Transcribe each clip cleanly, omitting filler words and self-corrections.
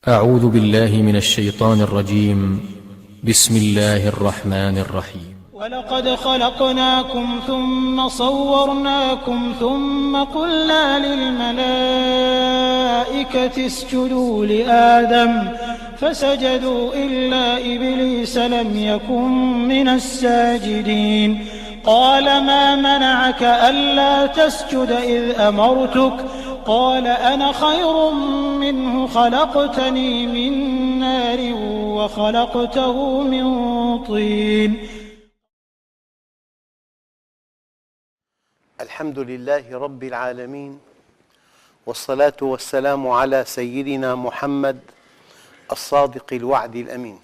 أعوذ بالله من الشيطان الرجيم. بسم الله الرحمن الرحيم. ولقد خلقناكم ثم صورناكم ثم قلنا للملائكة اسجدوا لآدم فسجدوا إلا إبليس لم يكن من الساجدين. قال ما منعك ألا تسجد إذ أمرتك؟ قال أنا خير منه خلقتني من نار وخلقته من طين. الحمد لله رب العالمين، والصلاة والسلام على سيدنا محمد الصادق الوعد الأمين.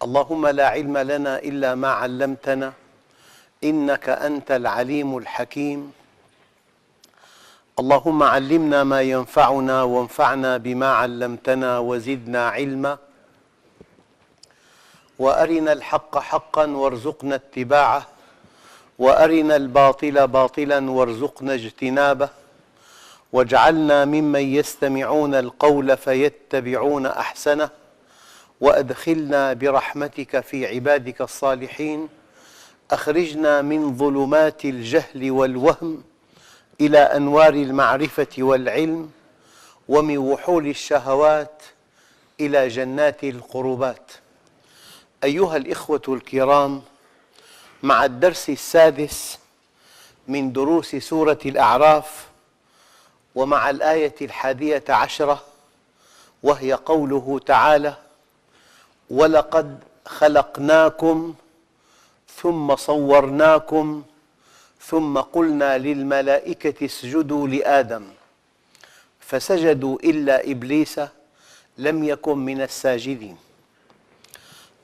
اللهم لا علم لنا إلا ما علمتنا إنك أنت العليم الحكيم. اللهم علمنا ما ينفعنا وانفعنا بما علمتنا وزدنا علما، وأرنا الحق حقا وارزقنا اتباعه، وأرنا الباطل باطلا وارزقنا اجتنابه، واجعلنا ممن يستمعون القول فيتبعون أحسنه، وأدخلنا برحمتك في عبادك الصالحين. أخرجنا من ظلمات الجهل والوهم إلى أنوار المعرفة والعلم، ومن وحول الشهوات إلى جنات القربات. أيها الإخوة الكرام، مع الدرس السادس من دروس سورة الأعراف، ومع الآية 11، وهي قوله تعالى: ولقد خلقناكم ثم صورناكم ثم قلنا للملائكة اسجدوا لآدم فسجدوا إلا إبليس لم يكن من الساجدين.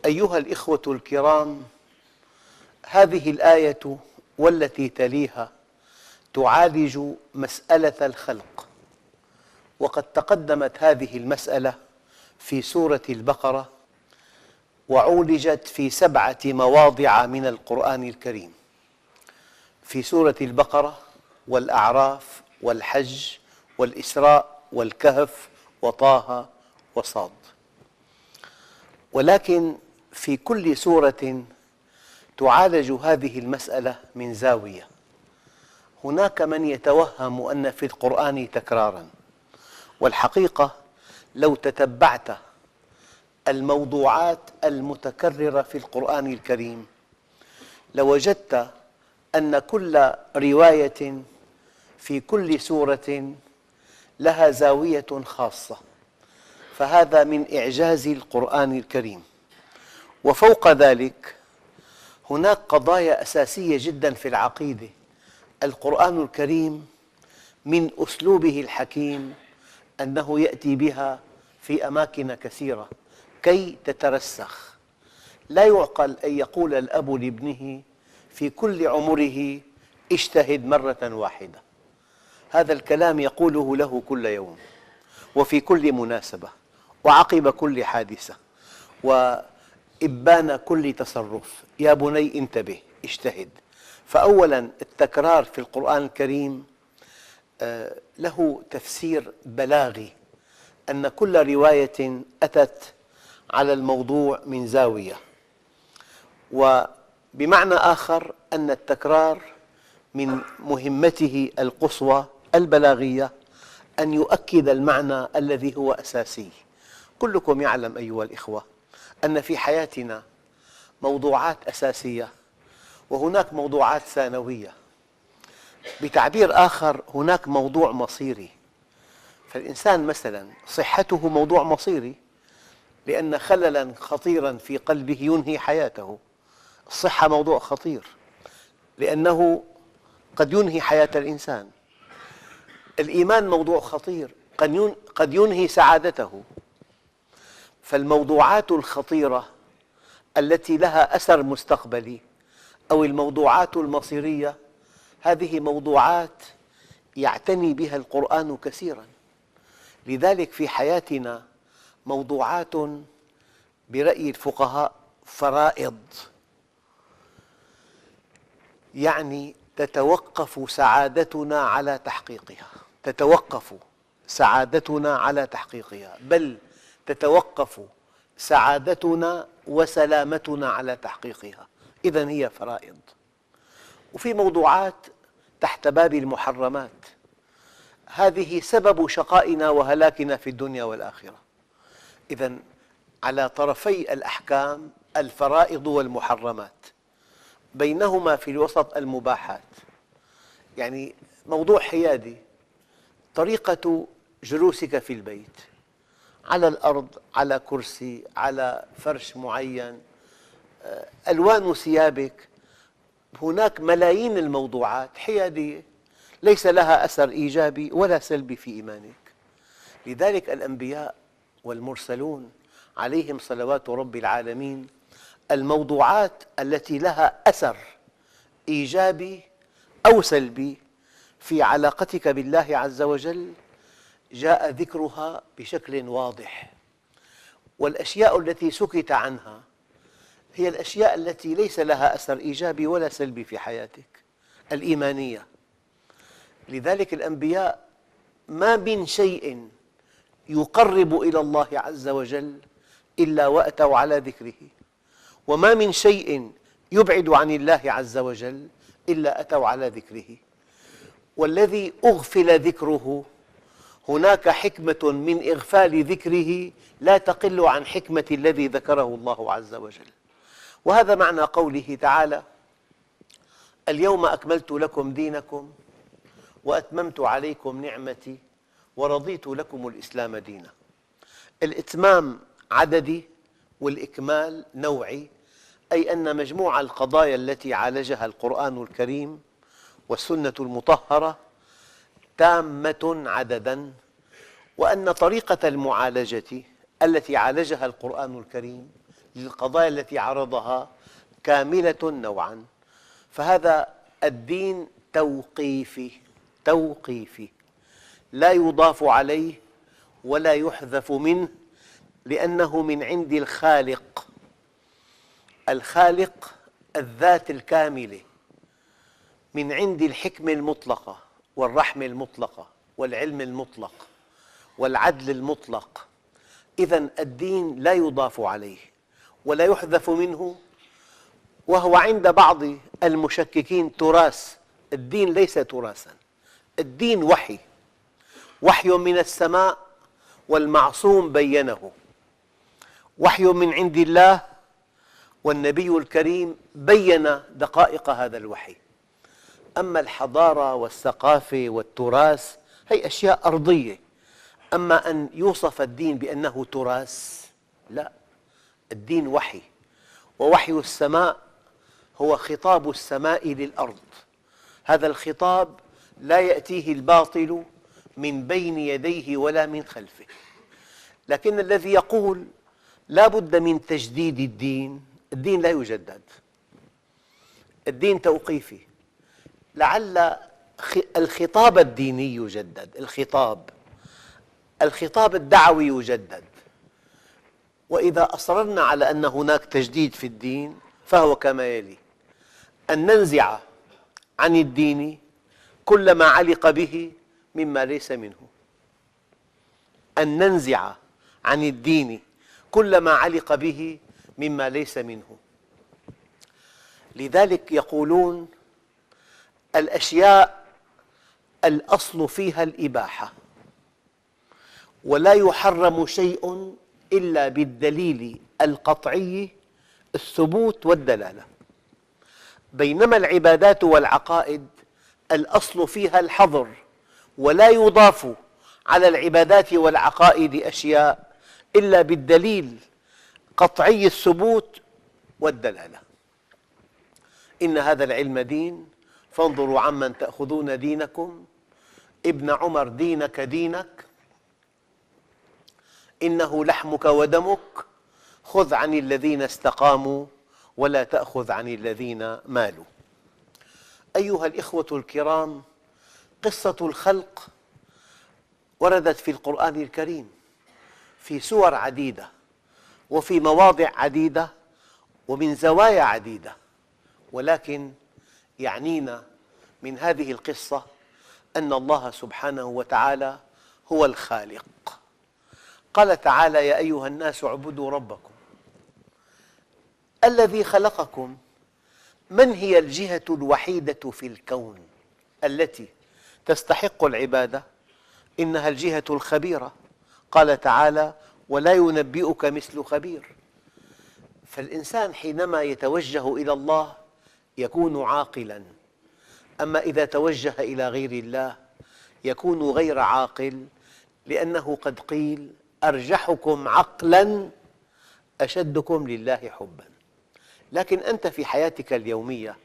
أيها الإخوة الكرام، هذه الآية والتي تليها تعالج مسألة الخلق، وقد تقدمت هذه المسألة في سورة البقرة، وعولجت في 7 مواضع من القرآن الكريم، في سورة البقرة والأعراف والحج والإسراء والكهف وطه وصاد. ولكن في كل سورة تعالج هذه المسألة من زاوية. هناك من يتوهم أن في القرآن تكراراً، والحقيقة لو تتبعت الموضوعات المتكررة في القرآن الكريم لوجدت أن كل رواية في كل سورة لها زاوية خاصة، فهذا من إعجاز القرآن الكريم. وفوق ذلك هناك قضايا أساسية جداً في العقيدة. القرآن الكريم من أسلوبه الحكيم أنه يأتي بها في أماكن كثيرة كي تترسخ. لا يعقل أن يقول الأب لابنه في كل عمره اجتهد مرة واحدة. هذا الكلام يقوله له كل يوم وفي كل مناسبة وعقب كل حادثة وإبان كل تصرف: يا بني انتبه اجتهد. فأولاً التكرار في القرآن الكريم له تفسير بلاغي، أن كل رواية أتت على الموضوع من زاوية. وبمعنى آخر أن التكرار من مهمته القصوى البلاغية أن يؤكد المعنى الذي هو أساسي. كلكم يعلم أيها الإخوة أن في حياتنا موضوعات أساسية وهناك موضوعات ثانوية. بتعبير آخر هناك موضوع مصيري. فالإنسان مثلا صحته موضوع مصيري، لأن خللاً خطيراً في قلبه ينهي حياته. الصحة موضوع خطير لأنه قد ينهي حياة الإنسان. الإيمان موضوع خطير، قد ينهي سعادته. فالموضوعات الخطيرة التي لها أثر مستقبلي أو الموضوعات المصيرية، هذه موضوعات يعتني بها القرآن كثيراً. لذلك في حياتنا موضوعات برأي الفقهاء فرائض، يعني تتوقف سعادتنا على تحقيقها، تتوقف سعادتنا على تحقيقها، بل تتوقف سعادتنا وسلامتنا على تحقيقها. إذن هي فرائض. وفي موضوعات تحت باب المحرمات، هذه سبب شقائنا وهلاكنا في الدنيا والآخرة. إذن على طرفي الأحكام الفرائض والمحرمات، بينهما في الوسط المباحات. يعني موضوع حيادي، طريقة جلوسك في البيت، على الأرض، على كرسي، على فرش معين، ألوان ثيابك، هناك ملايين الموضوعات حيادية ليس لها أثر إيجابي ولا سلبي في إيمانك. لذلك الأنبياء والمرسلون عليهم صلوات رب العالمين، الموضوعات التي لها أثر إيجابي أو سلبي في علاقتك بالله عز وجل جاء ذكرها بشكل واضح. والأشياء التي سكت عنها هي الأشياء التي ليس لها أثر إيجابي ولا سلبي في حياتك الإيمانية. لذلك الأنبياء ما من شيء يقرب إلى الله عز وجل إلا وأتوا على ذكره، وما من شيء يبعد عن الله عز وجل إلا أتوا على ذكره. والذي أغفل ذكره، هناك حكمة من إغفال ذكره لا تقل عن حكمة الذي ذكره الله عز وجل. وهذا معنى قوله تعالى: اليوم أكملت لكم دينكم وأتممت عليكم نعمتي ورضيت لكم الإسلام دينا. الإتمام عددي والإكمال نوعي، أي أن مجموع القضايا التي عالجها القرآن الكريم والسنة المطهرة تامة عدداً، وأن طريقة المعالجة التي عالجها القرآن الكريم للقضايا التي عرضها كاملة نوعاً. فهذا الدين توقيفي لا يضاف عليه ولا يحذف منه، لأنه من عند الخالق الذات الكاملة، من عند الحكمة المطلقة والرحمة المطلقة والعلم المطلق والعدل المطلق. إذن الدين لا يضاف عليه ولا يحذف منه، وهو عند بعض المشككين تراث. الدين ليس تراثاً، الدين وحي من السماء والمعصوم بينه، وحي من عند الله، والنبي الكريم بين دقائق هذا الوحي. أما الحضارة والثقافة والتراث هي أشياء أرضية. أما أن يوصف الدين بأنه تراث، لا، الدين وحي، ووحي السماء هو خطاب السماء للأرض. هذا الخطاب لا يأتيه الباطل من بين يديه ولا من خلفه. لكن الذي يقول لا بد من تجديد الدين لا يجدد، الدين توقيفي. لعل الخطاب الديني يجدد، الخطاب الدعوي يجدد. وإذا أصررنا على أن هناك تجديد في الدين فهو كما يلي: أن ننزع عن الدين كل ما علق به مما ليس منه، أن ننزع عن الدين كل ما علق به مما ليس منه. لذلك يقولون: الأشياء الأصل فيها الإباحة، ولا يحرم شيء إلا بالدليل القطعي الثبوت والدلالة. بينما العبادات والعقائد الأصل فيها الحظر، ولا يضاف على العبادات والعقائد أشياء إلا بالدليل قطعي الثبوت والدلالة. إن هذا العلم دين فانظروا عمن تأخذون دينكم. ابن عمر: دينك دينك، إنه لحمك ودمك، خذ عن الذين استقاموا ولا تأخذ عن الذين مالوا. أيها الإخوة الكرام، قصة الخلق وردت في القرآن الكريم في سور عديدة وفي مواضع عديدة ومن زوايا عديدة، ولكن يعنينا من هذه القصة أن الله سبحانه وتعالى هو الخالق. قال تعالى: يا أيها الناس اعبدوا ربكم الذي خلقكم. من هي الجهة الوحيدة في الكون التي تستحق العبادة؟ إنها الجهة الخبيرة. قال تعالى: ولا ينبئك مثل خبير. فالإنسان حينما يتوجه إلى الله يكون عاقلاً، أما إذا توجه إلى غير الله يكون غير عاقل، لأنه قد قيل: أرجحكم عقلاً أشدكم لله حباً. لكن أنت في حياتك اليومية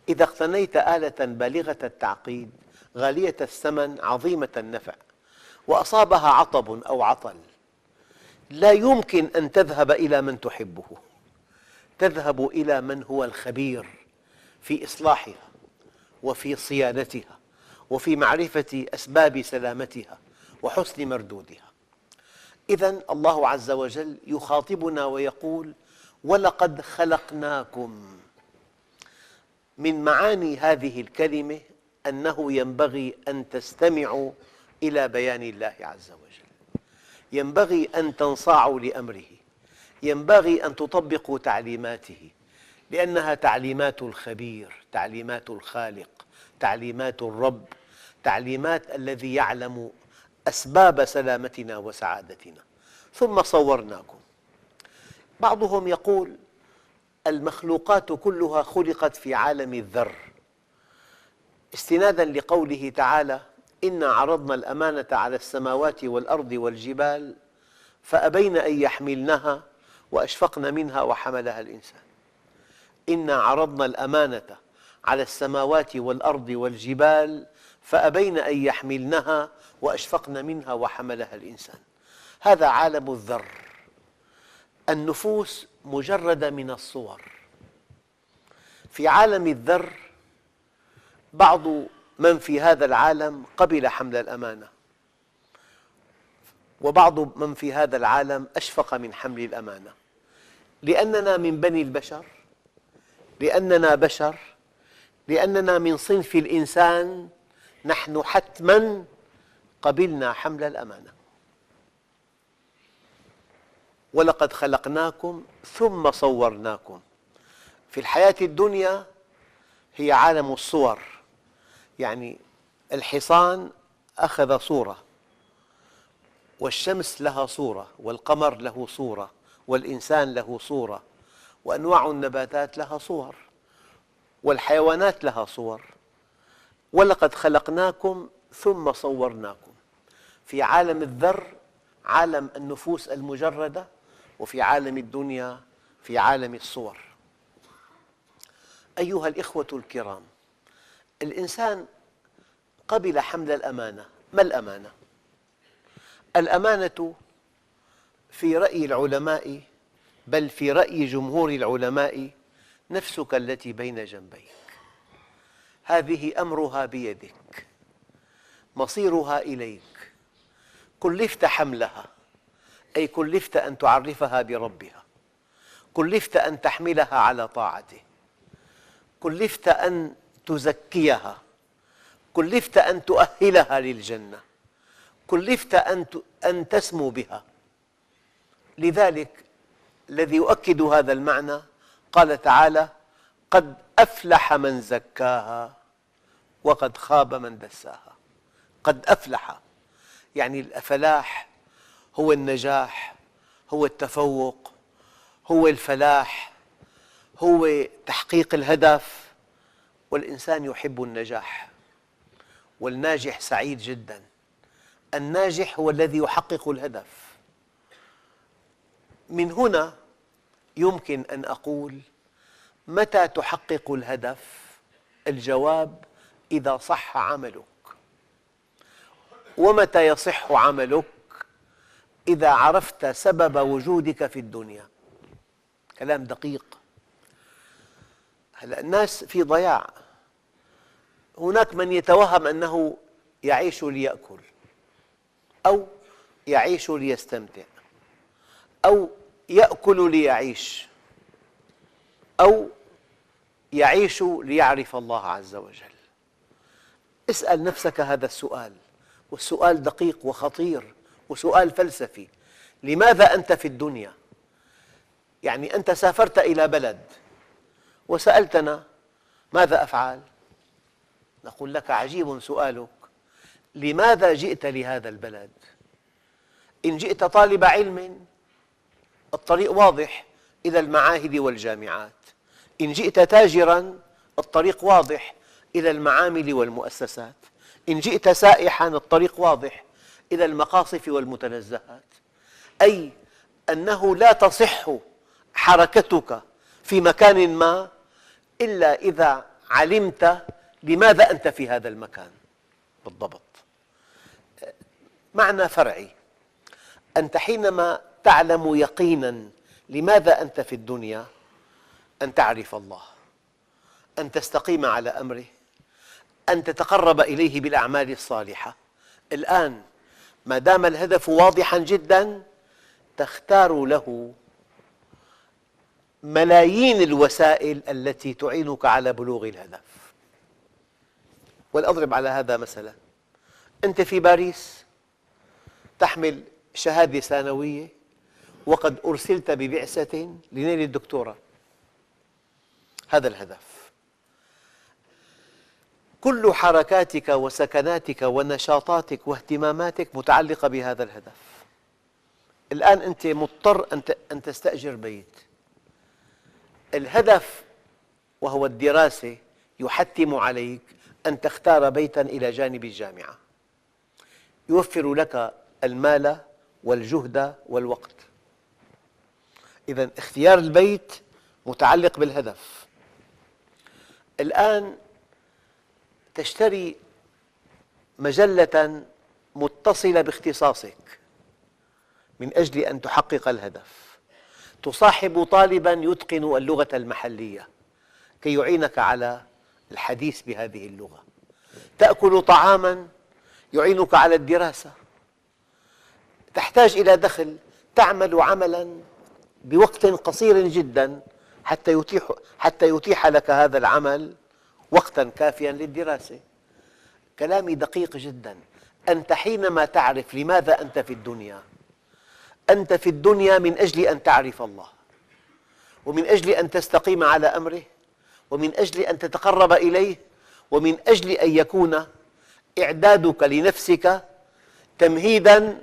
إذا اقتنيت آلة بالغة التعقيد غالية الثمن عظيمة النفع وأصابها عطب أو عطل، لا يمكن أن تذهب إلى من تحبه، تذهب إلى من هو الخبير في إصلاحها وفي صيانتها وفي معرفة أسباب سلامتها وحسن مردودها. إذن الله عز وجل يخاطبنا ويقول: ولقد خلقناكم. من معاني هذه الكلمة أنه ينبغي أن تستمعوا إلى بيان الله عز وجل، ينبغي أن تنصاعوا لأمره، ينبغي أن تطبقوا تعليماته، لأنها تعليمات الخبير، تعليمات الخالق، تعليمات الرب، تعليمات الذي يعلم أسباب سلامتنا وسعادتنا. ثم صورناكم. بعضهم يقول: المخلوقات كلها خلقت في عالم الذر، استناداً لقوله تعالى: إنا عرضنا الأمانة على السماوات والأرض والجبال فأبين أن يحملنها وأشفقن منها وحملها الإنسان. إنا عرضنا الأمانة على السماوات والأرض والجبال فأبين أن يحملنها وأشفقن منها وحملها الإنسان. هذا عالم الذر. النفوس مجردة من الصور. في عالم الذر بعض من في هذا العالم قبل حمل الأمانة، وبعض من في هذا العالم أشفق من حمل الأمانة، لأننا من بني البشر، لأننا بشر، لأننا من صنف الإنسان، نحن حتماً قبلنا حمل الأمانة. ولقد خلقناكم ثم صورناكم. في الحياة الدنيا هي عالم الصور، يعني الحصان أخذ صورة، والشمس لها صورة، والقمر له صورة، والإنسان له صورة، وأنواع النباتات لها صور، والحيوانات لها صور. ولقد خلقناكم ثم صورناكم. في عالم الذر عالم النفوس المجردة، وفي عالم الدنيا في عالم الصور. أيها الإخوة الكرام، الإنسان قبل حمل الأمانة. ما الأمانة؟ الأمانة في رأي العلماء، بل في رأي جمهور العلماء، نفسك التي بين جنبيك، هذه أمرها بيدك، مصيرها إليك، كلفت حملها، أي كلفت أن تعرفها بربها، كلفت أن تحملها على طاعته، كلفت أن تزكيها، كلفت أن تؤهلها للجنة، كلفت أن تسمو بها. لذلك الذي يؤكد هذا المعنى قال تعالى: قد أفلح من زكاها وقد خاب من دساها. قد أفلح، يعني الفلاح هو النجاح، هو التفوق، هو الفلاح، هو تحقيق الهدف، والإنسان يحب النجاح، والناجح سعيد جداً. الناجح هو الذي يحقق الهدف. من هنا يمكن أن أقول: متى تحقق الهدف؟ الجواب: إذا صح عملك. ومتى يصح عملك؟ إذا عرفت سبب وجودك في الدنيا. كلام دقيق. هلأ الناس في ضياع. هناك من يتوهم أنه يعيش ليأكل، أو يعيش ليستمتع، أو يأكل ليعيش، أو يعيش ليعرف الله عز وجل. اسأل نفسك هذا السؤال: والسؤال دقيق وخطير وسؤال فلسفي. لماذا أنت في الدنيا؟ يعني أنت سافرت إلى بلد وسألتنا ماذا أفعل؟ نقول لك عجيب سؤالك، لماذا جئت لهذا البلد؟ إن جئت طالب علم الطريق واضح إلى المعاهد والجامعات، إن جئت تاجراً الطريق واضح إلى المعامل والمؤسسات، إن جئت سائحاً الطريق واضح إلى المقاصف والمتنزهات، أي أنه لا تصح حركتك في مكان ما إلا إذا علمت لماذا أنت في هذا المكان بالضبط. معنى فرعي، أنت حينما تعلم يقيناً لماذا أنت في الدنيا، أن تعرف الله، أن تستقيم على أمره، أن تتقرب إليه بالأعمال الصالحة. الآن ما دام الهدف واضحاً جداً تختار له ملايين الوسائل التي تعينك على بلوغ الهدف. ولأضرب على هذا مثلاً، أنت في باريس تحمل شهادة ثانوية وقد أرسلت ببعثة لنيل الدكتوراه، هذا الهدف. كل حركاتك وسكناتك ونشاطاتك واهتماماتك متعلقة بهذا الهدف. الآن أنت مضطر أن تستأجر بيت. الهدف وهو الدراسة يحتم عليك أن تختار بيتاً إلى جانب الجامعة يوفر لك المال والجهد والوقت. إذن اختيار البيت متعلق بالهدف. الآن تشتري مجلة متصلة باختصاصك من أجل أن تحقق الهدف. تصاحب طالباً يتقن اللغة المحلية كي يعينك على الحديث بهذه اللغة. تأكل طعاماً يعينك على الدراسة. تحتاج إلى دخل، تعمل عملاً بوقت قصير جداً حتى يتيح لك هذا العمل وقتاً كافياً للدراسة. كلامي دقيق جداً. أنت حينما تعرف لماذا أنت في الدنيا، أنت في الدنيا من أجل أن تعرف الله، ومن أجل أن تستقيم على أمره، ومن أجل أن تتقرب إليه، ومن أجل أن يكون إعدادك لنفسك تمهيداً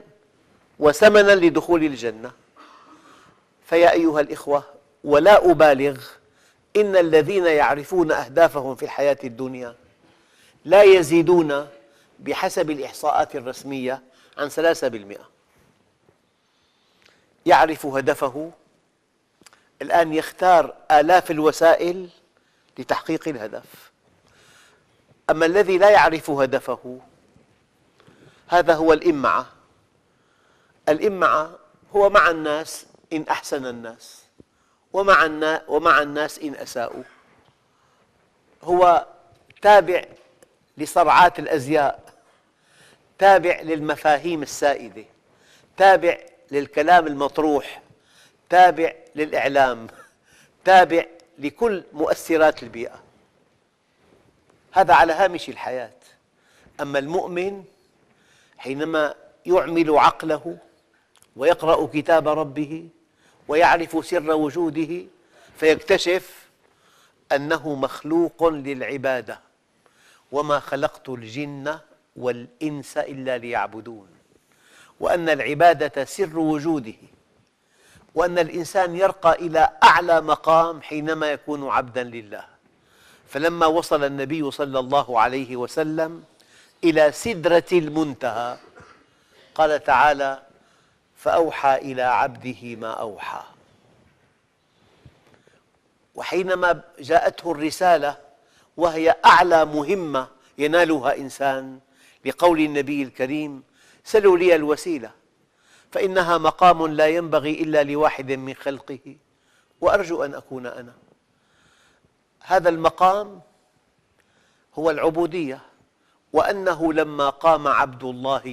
وثمناً لدخول الجنة. فيا أيها الإخوة، ولا أبالغ، إن الذين يعرفون أهدافهم في الحياة الدنيا لا يزيدون بحسب الإحصاءات الرسمية عن 3%. يعرف هدفه، الآن يختار آلاف الوسائل لتحقيق الهدف. أما الذي لا يعرف هدفه هذا هو الإمعة. الإمعة هو مع الناس إن أحسن الناس، ومع الناس إن أساءوا. هو تابع لصرعات الأزياء، تابع للمفاهيم السائدة، تابع للكلام المطروح، تابع للإعلام، تابع لكل مؤثرات البيئة. هذا على هامش الحياة. أما المؤمن حينما يعمل عقله ويقرأ كتاب ربه ويعرف سر وجوده فيكتشف أنه مخلوق للعبادة، وما خلقت الجن والإنس إلا ليعبدون، وأن العبادة سر وجوده، وأن الإنسان يرقى إلى أعلى مقام حينما يكون عبداً لله. فلما وصل النبي صلى الله عليه وسلم إلى سدرة المنتهى قال تعالى: فأوحى إلى عبده ما أوحى. وحينما جاءته الرسالة وهي أعلى مهمة ينالها إنسان، لقول النبي الكريم: سلوا لي الوسيلة فإنها مقام لا ينبغي إلا لواحد من خلقه وأرجو أن أكون أنا. هذا المقام هو العبودية. وأنه لما قام عبد الله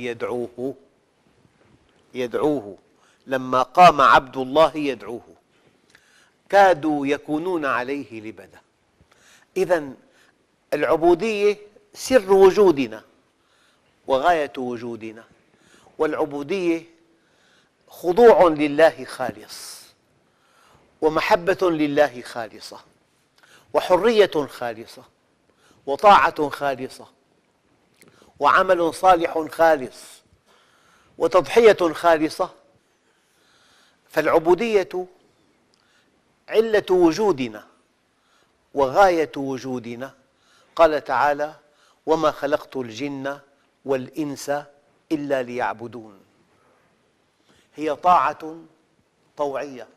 يدعوه لما قام عبد الله يدعوه كادوا يكونون عليه لبدا. إذن العبودية سر وجودنا، وغاية وجودنا. والعبودية خضوع لله خالص، ومحبة لله خالصة، وحرية خالصة، وطاعة خالصة، وعمل صالح خالص، وتضحية خالصة. فالعبودية علة وجودنا وغاية وجودنا. قال تعالى: وما خلقت الجن والإنس إلا ليعبدون. هي طاعة طوعية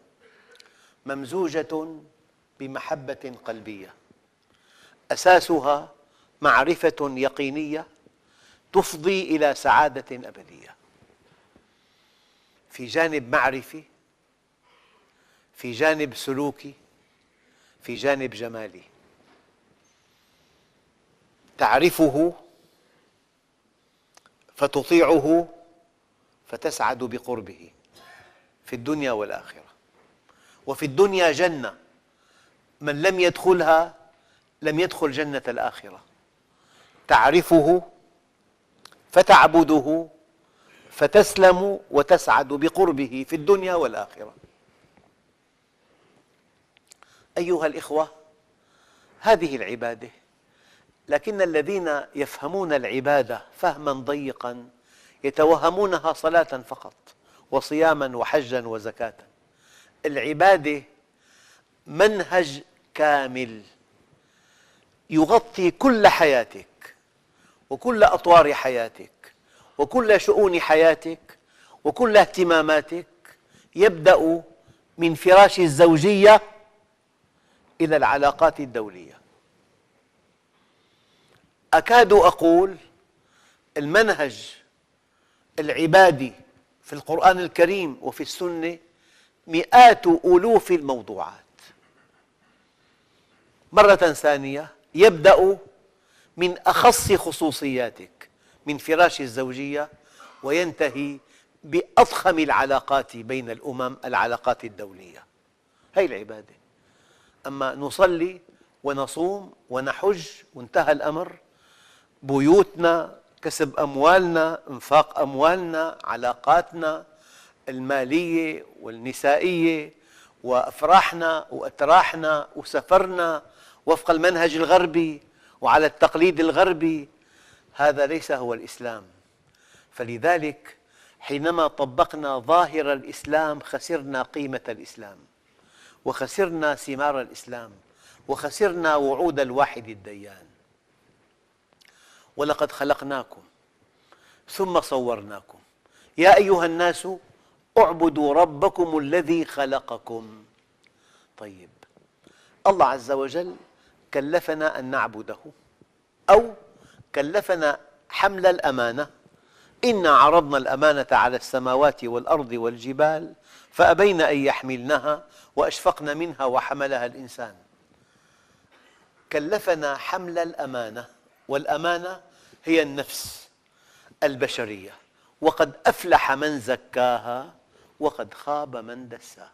ممزوجة بمحبة قلبية، أساسها معرفة يقينية تفضي إلى سعادة أبدية، في جانب معرفي، في جانب سلوكي، في جانب جمالي. تعرفه فتطيعه فتسعد بقربه في الدنيا والآخرة. وفي الدنيا جنة، من لم يدخلها لم يدخل جنة الآخرة. تعرفه فتعبده فتسلم وتسعد بقربه في الدنيا والآخرة. أيها الإخوة، هذه العبادة، لكن الذين يفهمون العبادة فهما ضيقا يتوهمونها صلاة فقط وصياما وحجا وزكاة. العبادة منهج كامل يغطي كل حياتك وكل أطوار حياتك وكل شؤون حياتك وكل اهتماماتك، يبدأ من فراش الزوجية إلى العلاقات الدولية. أكاد أقول المنهج العبادي في القرآن الكريم وفي السنة مئات ألوف الموضوعات. مرة ثانية، يبدأ من أخص خصوصياتك من فراش الزوجية وينتهي بأضخم العلاقات بين الأمم، العلاقات الدولية. هذه العبادة. أما نصلي ونصوم ونحج وانتهى الأمر، بيوتنا، كسب أموالنا، إنفاق أموالنا، علاقاتنا المالية والنسائية، وأفراحنا وأتراحنا وسفرنا وفق المنهج الغربي وعلى التقليد الغربي، هذا ليس هو الإسلام. فلذلك حينما طبقنا ظاهر الإسلام خسرنا قيمة الإسلام، وخسرنا ثمار الإسلام، وخسرنا وعود الواحد الديان. ولقد خلقناكم ثم صورناكم يا أيها الناس اعبدوا ربكم الذي خلقكم. طيب، الله عز وجل كلفنا أن نعبده، أو كلفنا حمل الأمانة. إنا عرضنا الأمانة على السماوات والأرض والجبال فأبين أن يحملنها وأشفقن منها وحملها الإنسان. كلفنا حمل الأمانة، والأمانة هي النفس البشرية. وقد أفلح من زكاها وقد خاب من دساها.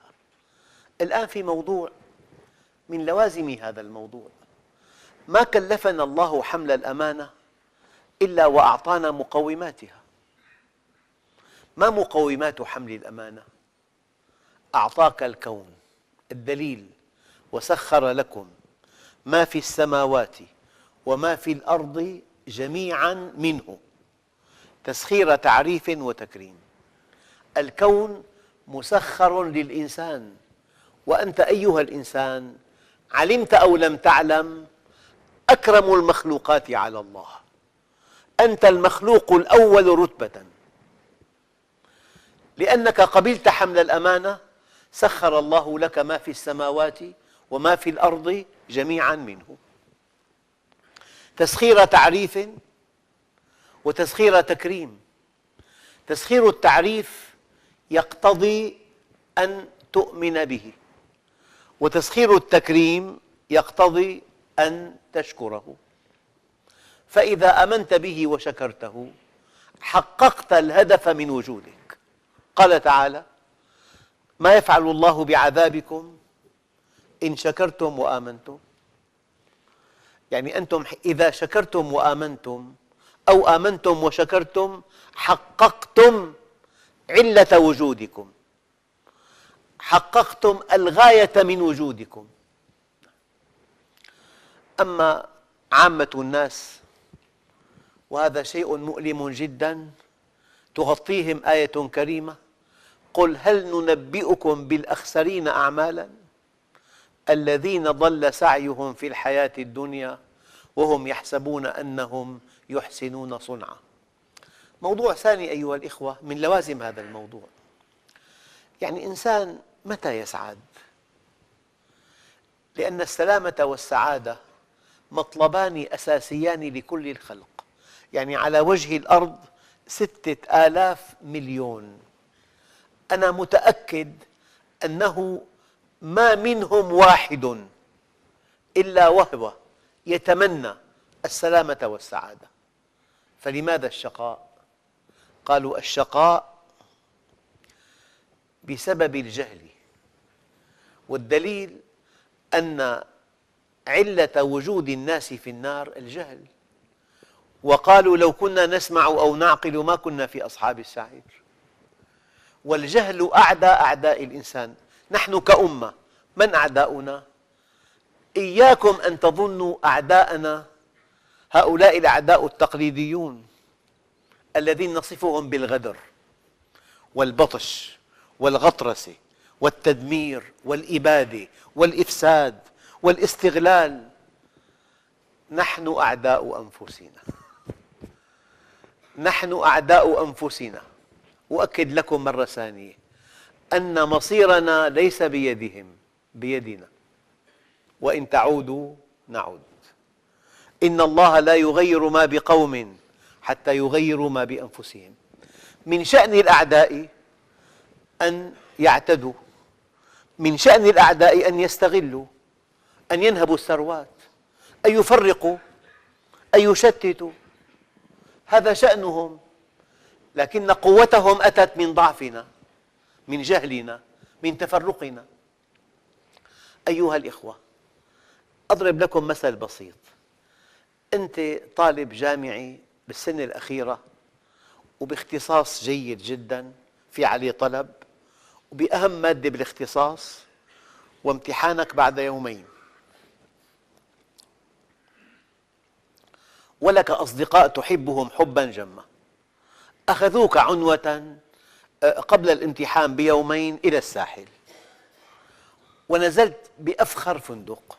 الآن في موضوع من لوازم هذا الموضوع: ما كلفنا الله حمل الأمانة إلا وأعطانا مقوماتها. ما مقومات حمل الأمانة؟ أعطاك الكون، الدليل: وسخر لكم ما في السماوات وما في الأرض جميعا منه. تسخير تعريف وتكريم. الكون مسخر للإنسان، وأنت أيها الإنسان علمت أو لم تعلم أكرم المخلوقات على الله. أنت المخلوق الأول رتبة، لأنك قبلت حمل الأمانة. سخر الله لك ما في السماوات وما في الأرض جميعا منه. تسخير تعريف وتسخير تكريم. تسخير التعريف يقتضي أن تؤمن به، وتسخير التكريم يقتضي أن تشكره. فإذا آمنت به وشكرته حققت الهدف من وجودك. قال تعالى: ما يفعل الله بعذابكم إن شكرتم وآمنتم. يعني أنتم إذا شكرتم وآمنتم أو آمنتم وشكرتم حققتم علة وجودكم، حققتم الغاية من وجودكم. أما عامة الناس، وهذا شيء مؤلم جدا، تغطيهم آية كريمة: قل هل ننبئكم بالأخسرين أعمالا الذين ضل سعيهم في الحياة الدنيا وهم يحسبون أنهم يحسنون صنعا. موضوع ثاني أيها الإخوة من لوازم هذا الموضوع، يعني إنسان متى يسعد؟ لأن السلامة والسعادة مطلبان أساسيان لكل الخلق. يعني على وجه الأرض 6,000 مليون، أنا متأكد أنه ما منهم واحد إلا وهو يتمنى السلامة والسعادة. فلماذا الشقاء؟ قالوا الشقاء بسبب الجهل، والدليل أن علة وجود الناس في النار الجهل. وقالوا لو كنا نسمع أو نعقل ما كنا في أصحاب السعير. والجهل أعدى أعداء الإنسان. نحن كأمة من أعداؤنا؟ إياكم أن تظنوا أعداءنا هؤلاء الأعداء التقليديون الذين نصفهم بالغدر والبطش والغطرسة والتدمير والإبادة والإفساد والاستغلال. نحن أعداء أنفسنا، نحن أعداء أنفسنا. أؤكد لكم مرة ثانية أن مصيرنا ليس بيدهم، بيدنا، وإن تعودوا نعود. إن الله لا يغير ما بقوم حتى يغيروا ما بأنفسهم. من شأن الأعداء أن يعتدوا، من شأن الأعداء أن يستغلوا، أن ينهبوا الثروات، أن يفرقوا، أن يشتتوا، هذا شأنهم. لكن قوتهم أتت من ضعفنا، من جهلنا، من تفرقنا. أيها الإخوة، أضرب لكم مثل بسيط. أنت طالب جامعي بالسنة الأخيرة وباختصاص جيد جدا في عليه طلب وبأهم مادة بالاختصاص، وامتحانك بعد يومين، ولك أصدقاء تحبهم حبا جما، أخذوك عنوة قبل الامتحان بيومين إلى الساحل، ونزلت بأفخر فندق،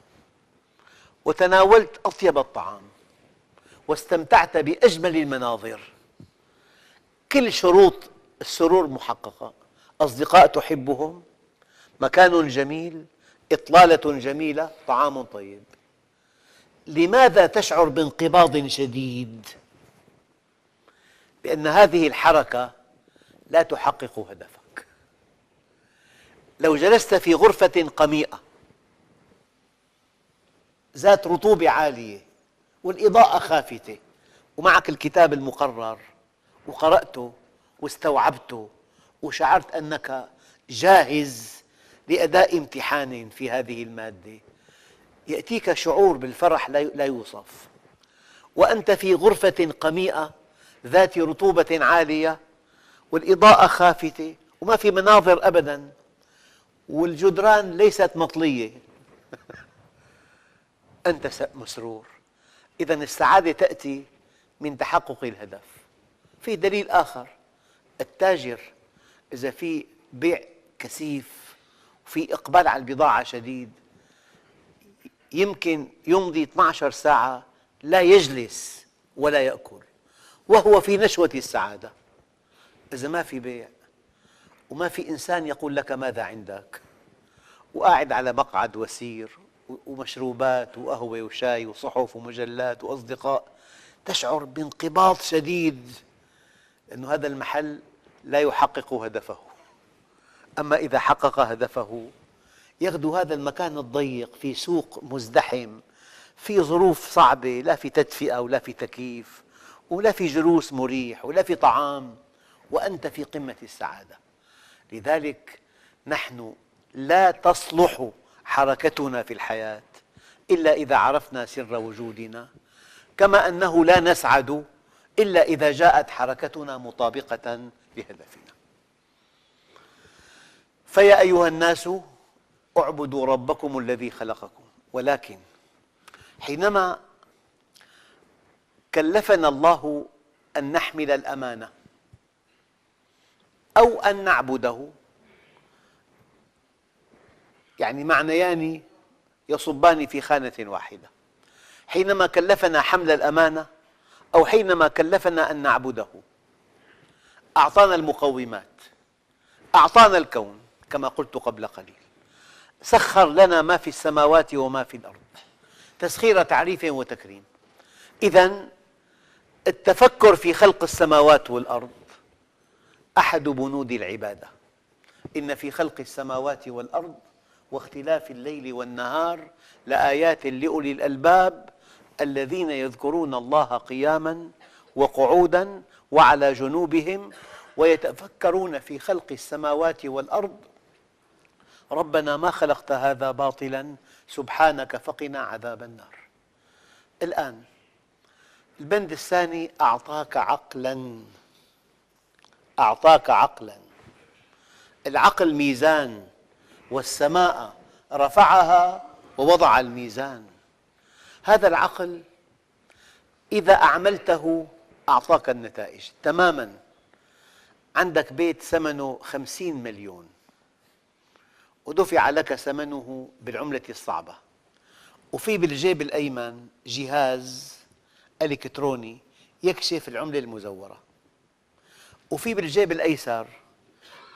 وتناولت أطيب الطعام، واستمتعت بأجمل المناظر. كل شروط السرور محققة: أصدقاء تحبهم، مكان جميل، إطلالة جميلة، طعام طيب. لماذا تشعر بانقباض شديد؟ لأن هذه الحركة لا تحقق هدفك. لو جلست في غرفة قميئة ذات رطوبة عالية والإضاءة خافتة ومعك الكتاب المقرر وقرأته واستوعبته وشعرت أنك جاهز لأداء امتحان في هذه المادة، يأتيك شعور بالفرح لا يوصف. وأنت في غرفة قميئة ذات رطوبة عالية والإضاءة خافتة وما في مناظر أبداً والجدران ليست مطلية أنت مسرور. إذن السعادة تأتي من تحقق الهدف. في دليل آخر: التاجر إذا في بيع كثيف وفي إقبال على البضاعة شديد يمكن يمضي 12 ساعة لا يجلس ولا يأكل وهو في نشوة السعادة. إذا ما في بيع وما في إنسان يقول لك ماذا عندك، وقاعد على مقعد وسير ومشروبات وقهوة وشاي وصحف ومجلات وأصدقاء، تشعر بانقباض شديد أن هذا المحل لا يحقق هدفه. أما إذا حقق هدفه يغدو هذا المكان الضيق في سوق مزدحم في ظروف صعبة، لا في تدفئة ولا في تكييف ولا في جلوس مريح ولا في طعام، وأنت في قمة السعادة. لذلك نحن لا تصلح حركتنا في الحياة إلا إذا عرفنا سر وجودنا، كما أنه لا نسعد إلا إذا جاءت حركتنا مطابقة لهدفنا. فيا أيها الناس اعبدوا ربكم الذي خلقكم. ولكن حينما كلفنا الله أن نحمل الأمانة أو أن نعبده، يعني معنيان يصبان في خانة واحدة. حينما كلفنا حمل الأمانة أو حينما كلفنا أن نعبده، أعطانا المقومات، أعطانا الكون كما قلت قبل قليل، سخر لنا ما في السماوات وما في الأرض، تسخير تعريف وتكريم. إذن التفكر في خلق السماوات والأرض أحد بنود العبادة. إن في خلق السماوات والأرض واختلاف الليل والنهار لآيات لأولي الألباب الذين يذكرون الله قياماً وقعوداً وعلى جنوبهم ويتفكرون في خلق السماوات والأرض ربنا ما خلقت هذا باطلاً سبحانك فقنا عذاب النار. الآن البند الثاني: أعطاك عقلاً. أعطاك عقلاً. العقل ميزان، والسماء رفعها ووضع الميزان. هذا العقل إذا أعملته أعطاك النتائج تماماً. عندك بيت ثمنه 50 مليون ودفع لك ثمنه بالعملة الصعبة، وفي بالجيب الأيمن جهاز إلكتروني يكشف العملة المزورة، وفي بالجيب الأيسر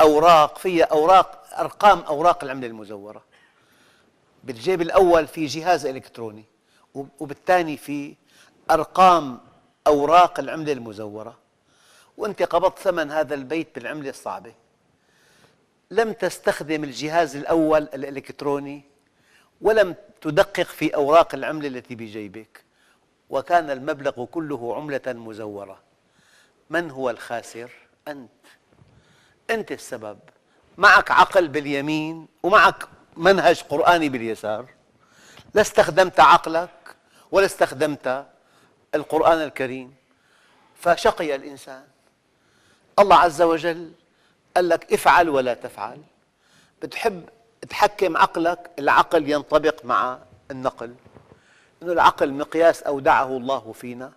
أوراق فيها أرقام أوراق العملة المزورة. بالجيب الأول في جهاز إلكتروني وبالثاني في أرقام أوراق العملة المزورة، وأنت قبضت ثمن هذا البيت بالعملة الصعبة. لم تستخدم الجهاز الأول الإلكتروني ولم تدقق في أوراق العملة التي بجيبك، وكان المبلغ كله عملة مزورة. من هو الخاسر؟ أنت. أنت السبب. معك عقل باليمين ومعك منهج قرآني باليسار، لا استخدمت عقلك ولا استخدمت القرآن الكريم، فشقي الإنسان. الله عز وجل قال لك افعل ولا تفعل. بتحب تحكم عقلك، العقل ينطبق مع النقل، إنه العقل مقياس أودعه الله فينا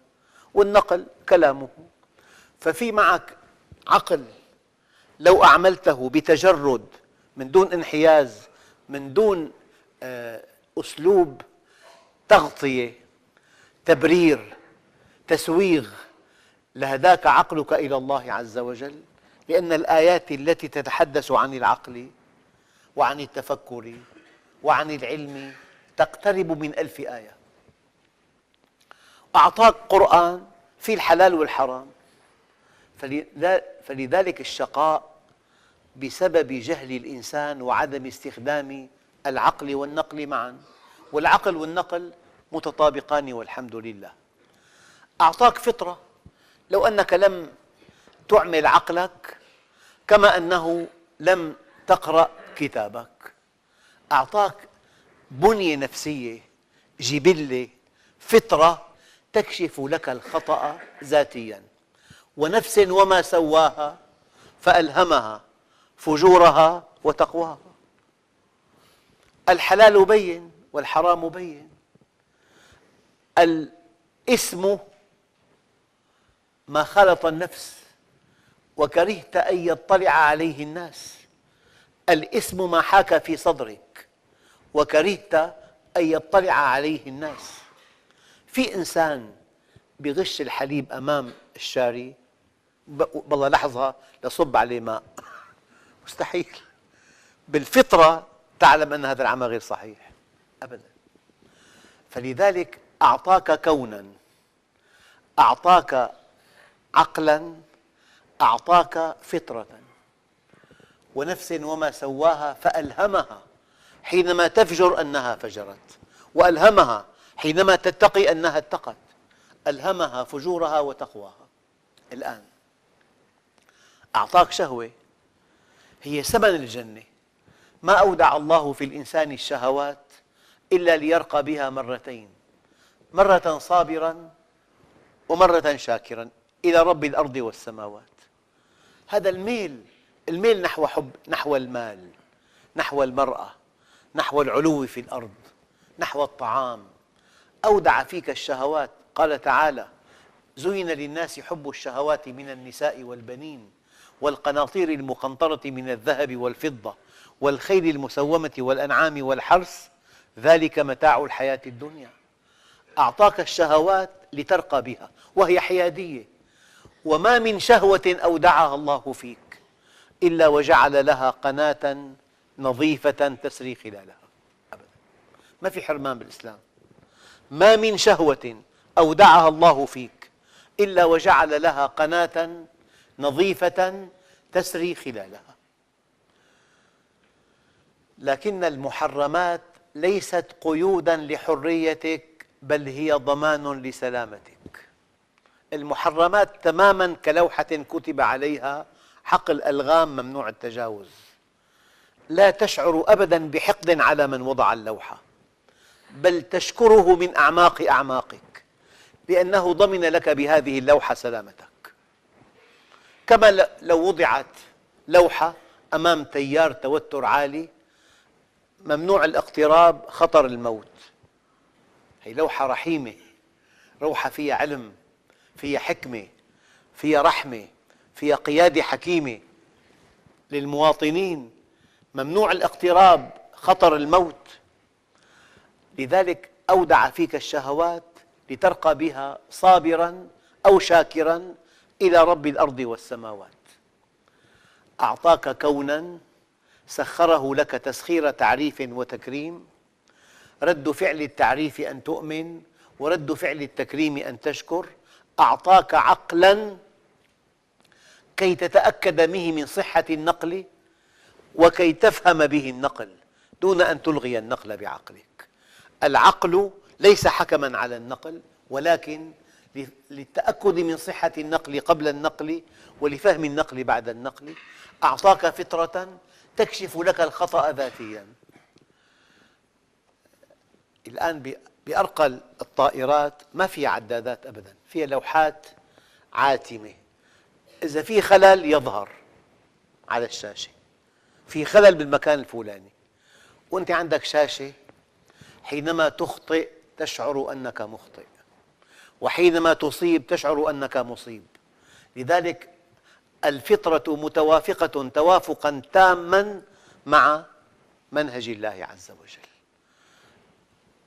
والنقل كلامه. ففي معك عقل لو أعملته بتجرد من دون انحياز، من دون أسلوب تغطية تبرير تسويغ، لهداك عقلك إلى الله عز وجل. لأن الآيات التي تتحدث عن العقل وعن التفكر وعن العلم تقترب من 1000 آية. أعطاك قرآن في الحلال والحرام. فلذلك الشقاء بسبب جهل الإنسان وعدم استخدام العقل والنقل معاً، والعقل والنقل متطابقان والحمد لله. أعطاك فطرة، لو أنك لم تعمل عقلك كما أنه لم تقرأ كتابك. أعطاك بنية نفسية، جبلة، فطرة تكشف لك الخطأ ذاتياً. ونفس وما سواها فألهمها فجورها وتقواها. الحلال بين والحرام بين. الإثم ما خالط النفس وكرهت أن يطلع عليه الناس. الإثم ما حاك في صدرك وكرهت أن يطلع عليه الناس. في إنسان بغش الحليب أمام الشاري، بالله لحظة لصب عليه ماء، مستحيل. بالفطرة تعلم أن هذا العمل غير صحيح أبدا. فلذلك أعطاك كوناً، أعطاك عقلاً، أعطاك فطرة. ونفس وما سواها فألهمها حينما تفجر أنها فجرت، وألهمها حينما تتقي أنها اتقت. ألهمها فجورها وتقواها. الآن أعطاك شهوة هي ثمن الجنة. ما أودع الله في الإنسان الشهوات إلا ليرقى بها مرتين، مرة صابراً ومرة شاكراً. إلى رب الأرض والسماوات. هذا الميل نحو حب، نحو المال، نحو المرأة، نحو العلو في الأرض، نحو الطعام، أودع فيك الشهوات. قال تعالى: زين للناس حب الشهوات من النساء والبنين والقناطير المقنطرة من الذهب والفضة والخيل المسومة والأنعام والحرث ذلك متاع الحياة الدنيا. أعطاك الشهوات لترقى بها وهي حيادية. وما من شهوة أودعها الله فيك إلا وجعل لها قناة نظيفة تسري خلالها. أبدا ما في حرمان بالإسلام. ما من شهوة أودعها الله فيك إلا وجعل لها قناة نظيفة تسري خلالها. لكن المحرمات ليست قيوداً لحريتك، بل هي ضمان لسلامتك. المحرمات تماماً كلوحة كتب عليها حق الألغام ممنوع التجاوز. لا تشعر أبداً بحقد على من وضع اللوحة، بل تشكره من أعماق أعماقك لأنه ضمن لك بهذه اللوحة سلامتك. كما لو وضعت لوحة أمام تيار توتر عالي: ممنوع الاقتراب، خطر الموت. هي لوحة رحيمة، لوحة فيها علم، فيها حكمة، فيها رحمة، فيها قيادة حكيمة للمواطنين. ممنوع الاقتراب، خطر الموت. لذلك أودع فيك الشهوات لترقى بها صابراً أو شاكراً إلى رب الأرض والسماوات. أعطاك كوناً سخره لك تسخير تعريف وتكريم. رد فعل التعريف أن تؤمن، ورد فعل التكريم أن تشكر. أعطاك عقلاً كي تتأكد به من صحة النقل وكي تفهم به النقل دون أن تلغي النقل بعقلك. العقل ليس حكماً على النقل، ولكن للتأكد من صحة النقل قبل النقل ولفهم النقل بعد النقل. أعطاك فطرة تكشف لك الخطأ ذاتياً. الآن بأرقى الطائرات ما فيها عدادات أبداً، فيها لوحات عاتمة. إذا في خلل يظهر على الشاشة، في خلل بالمكان الفلاني، وأنت عندك شاشة. حينما تخطئ تشعر أنك مخطئ، وحينما تصيب تشعر أنك مصيب. لذلك الفطرة متوافقة توافقاً تاماً مع منهج الله عز وجل.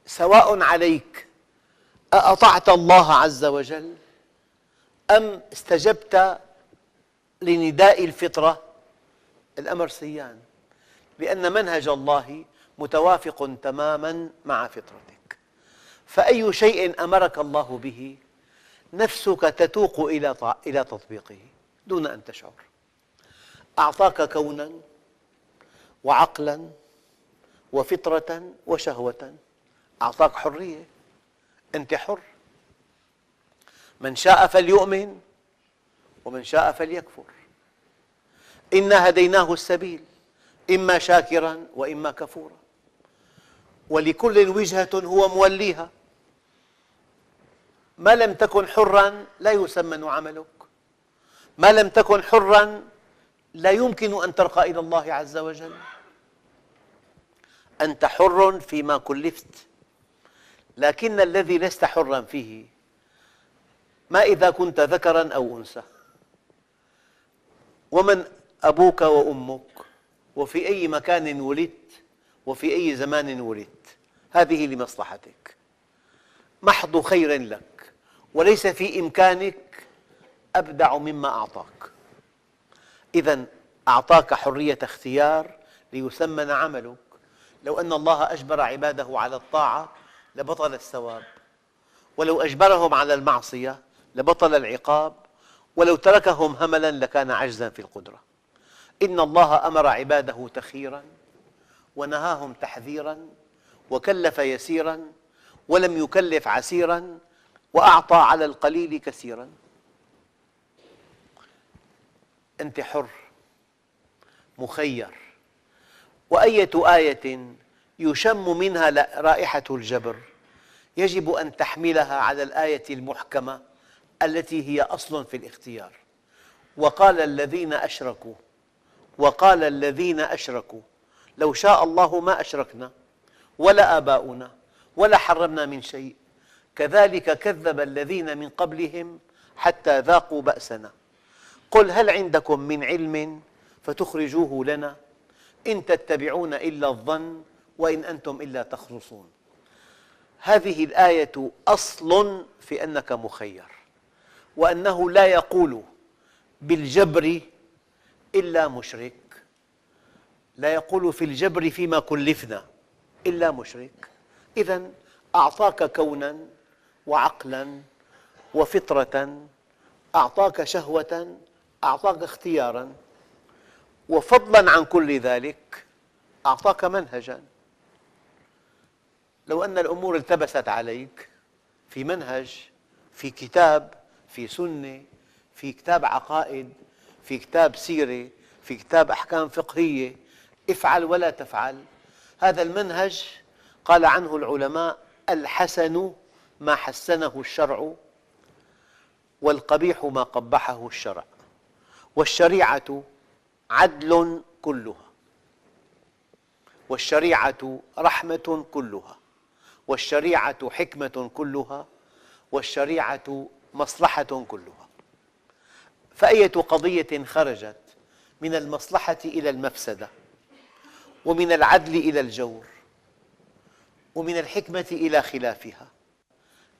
سواء عليك أطعت الله عز وجل أم استجبت لنداء الفطرة، الأمر سيان، لأن منهج الله متوافق تماماً مع فطرتك. فأي شيء أمرك الله به نفسك تتوق إلى تطبيقه دون أن تشعر. أعطاك كوناً وعقلاً وفطرة وشهوة. أعطاك حرية، أنت حر. من شاء فليؤمن ومن شاء فليكفر. إنا هديناه السبيل إما شاكراً وإما كفورا، ولكل وجهة هو موليها. ما لم تكن حراً لا يسمن عملك، ما لم تكن حراً لا يمكن أن ترقى إلى الله عز وجل. أنت حر فيما كلفت، لكن الذي لست حراً فيه ما إذا كنت ذكراً أو أنثى، ومن أبوك وأمك، وفي أي مكان ولدت، وفي أي زمان ولدت. هذه لمصلحتك، محض خير لك، وليس في إمكانك أبدع مما أعطاك. إذن أعطاك حرية اختيار ليسمن عملك. لو أن الله أجبر عباده على الطاعة لبطل الثواب، ولو أجبرهم على المعصية لبطل العقاب، ولو تركهم هملاً لكان عجزاً في القدرة. إن الله أمر عباده تخييراً ونهاهم تحذيراً، وكلف يسيراً ولم يكلف عسيراً، وأعطى على القليل كثيراً. أنت حر مخير. وأية آية يشم منها رائحة الجبر يجب أن تحملها على الآية المحكمة التي هي أصل في الاختيار. وقال الذين أشركوا لو شاء الله ما أشركنا ولا آباؤنا ولا حرمنا من شيء كذلك كذب الذين من قبلهم حتى ذاقوا بأسنا قل هل عندكم من علم فتخرجوه لنا إن تتبعون إلا الظن وإن أنتم إلا تخرصون. هذه الآية أصل في أنك مخير، وأنه لا يقول بالجبر إلا مشرك، لا يقول في الجبر فيما كلفنا إلا مشرك. إذن أعطاك كوناً وعقلاً وفطرة، أعطاك شهوة، أعطاك اختياراً، وفضلاً عن كل ذلك أعطاك منهجاً. لو أن الأمور التبست عليك في منهج، في كتاب، في سنة، في كتاب عقائد، في كتاب سيرة، في كتاب أحكام فقهية، افعل ولا تفعل، هذا المنهج قال عنه العلماء: الحسن ما حسنه الشرع، والقبيح ما قبحه الشرع، والشريعة عدل كلها، والشريعة رحمة كلها، والشريعة حكمة كلها، والشريعة مصلحة كلها. فأية قضية خرجت من المصلحة إلى المفسدة، ومن العدل إلى الجور، ومن الحكمة إلى خلافها،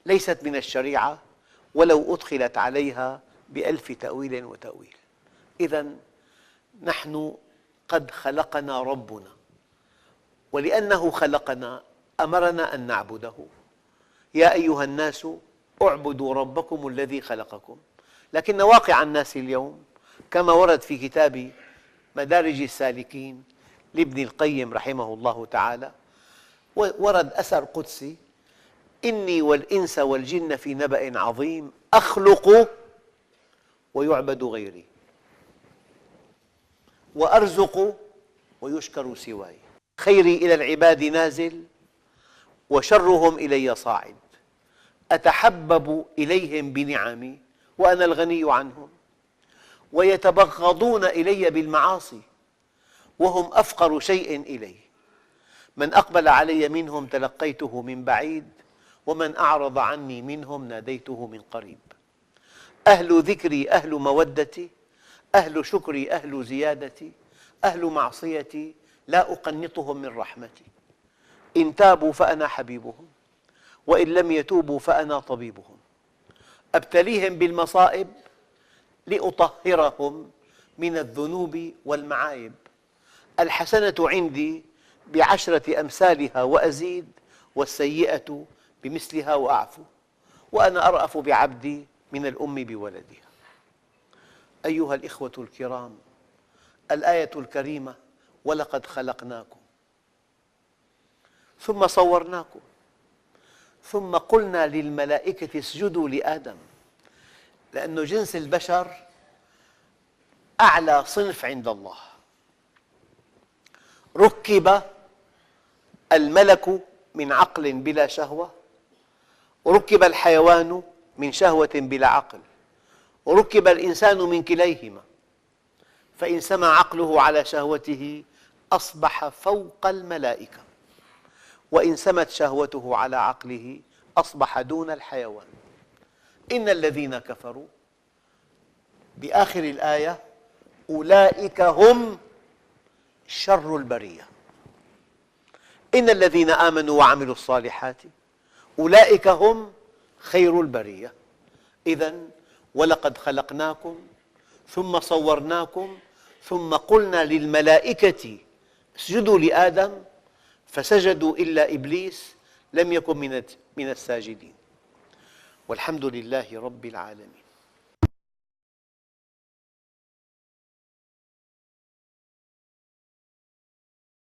ليست من الشريعة ولو أدخلت عليها بألف تأويل وتأويل. إذن نحن قد خلقنا ربنا، ولأنه خلقنا أمرنا أن نعبده. يا أيها الناس اعبدوا ربكم الذي خلقكم. لكن واقع الناس اليوم كما ورد في كتاب مدارج السالكين لابن القيم رحمه الله تعالى، ورد أثر قدسي: إني والإنس والجن في نبأ عظيم أخلق ويعبد غيري، وأرزق ويشكر سواي، خيري إلى العباد نازل وشرهم إلي صاعد، أتحبب إليهم بنعمي وأنا الغني عنهم، ويتبغضون إلي بالمعاصي وهم أفقر شيء إلي، من أقبل علي منهم تلقيته من بعيد، ومن أعرض عني منهم ناديته من قريب. أهل ذكري أهل مودتي، أهل شكري أهل زيادتي، أهل معصيتي لا أقنطهم من رحمتي، إن تابوا فأنا حبيبهم، وإن لم يتوبوا فأنا طبيبهم، أبتليهم بالمصائب لأطهرهم من الذنوب والمعايب، الحسنة عندي بعشرة أمثالها وأزيد، والسيئة بمثلها وأعفو، وأنا أرأف بعبدي من الأم بولدها. أيها الإخوة الكرام، الآية الكريمة: ولقد خلقناكم ثم صورناكم ثم قلنا للملائكة اسجدوا لآدم، لأن جنس البشر أعلى صنف عند الله. ركب الملك من عقل بلا شهوة، وركب الحيوان من شهوة بلا عقل، وركب الإنسان من كليهما، فإن سمى عقله على شهوته أصبح فوق الملائكة، وإن سمت شهوته على عقله أصبح دون الحيوان. إن الذين كفروا بآخر الآية أولئك هم شر البرية، إن الذين آمنوا وعملوا الصالحات أولئك هم خير البرية. إذن ولقد خلقناكم ثم صورناكم ثم قلنا للملائكة اسجدوا لآدم فسجدوا إلا إبليس لم يكن من الساجدين. والحمد لله رب العالمين.